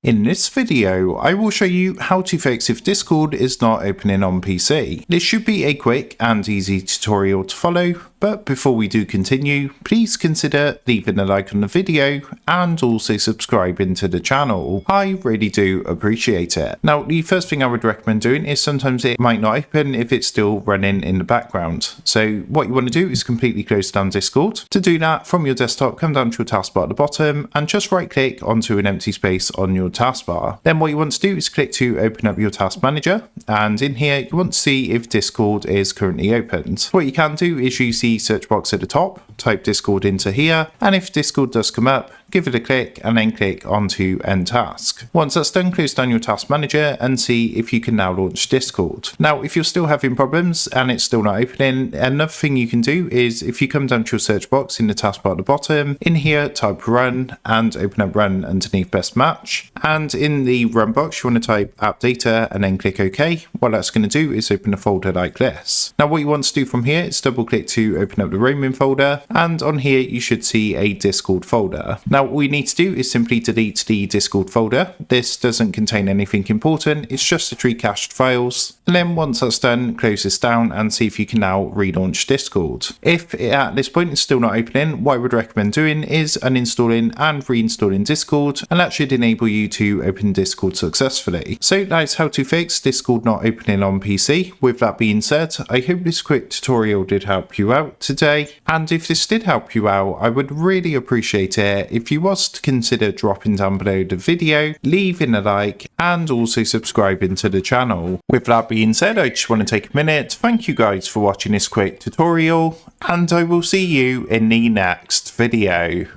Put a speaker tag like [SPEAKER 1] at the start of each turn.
[SPEAKER 1] In this video, I will show you how to fix if Discord is not opening on PC. This should be a quick and easy tutorial to follow, but before we do continue, please consider leaving a like on the video and also subscribing to the channel. I really do appreciate it. Now, the first thing I would recommend doing is sometimes it might not open if it's still running in the background. So what you want to do is completely close down Discord. To do that, from your desktop, come down to your taskbar at the bottom and just right click onto an empty space on your taskbar. Then what you want to do is click to open up your task manager, and in here you want to see if Discord is currently opened. What you can do is use the search box at the top, type Discord into here, and if Discord does come up, give it a click and then click onto end task. Once that's done, close down your task manager and see if you can now launch Discord. Now, if you're still having problems and it's still not opening, another thing you can do is if you come down to your search box in the taskbar at the bottom, in here type run and open up run underneath best match. And in the run box, you want to type app data and then click OK. What that's going to do is open a folder like this. Now, what you want to do from here is double click to open up the roaming folder, and on here you should see a Discord folder. Now, all you need to do is simply delete the Discord folder. This doesn't contain anything important, it's just to tree cached files. And then once that's done, close this down and see if you can now relaunch Discord. If at this point it's still not opening, what I would recommend doing is uninstalling and reinstalling Discord, and that should enable you to open Discord successfully. So that's how to fix Discord not opening on PC. With that being said, I hope this quick tutorial did help you out today, and if this did help you out, I would really appreciate it if you was to consider dropping down below the video, leaving a like, and also subscribing to the channel. With that being said, I just want to take a minute to thank you guys for watching this quick tutorial, and I will see you in the next video.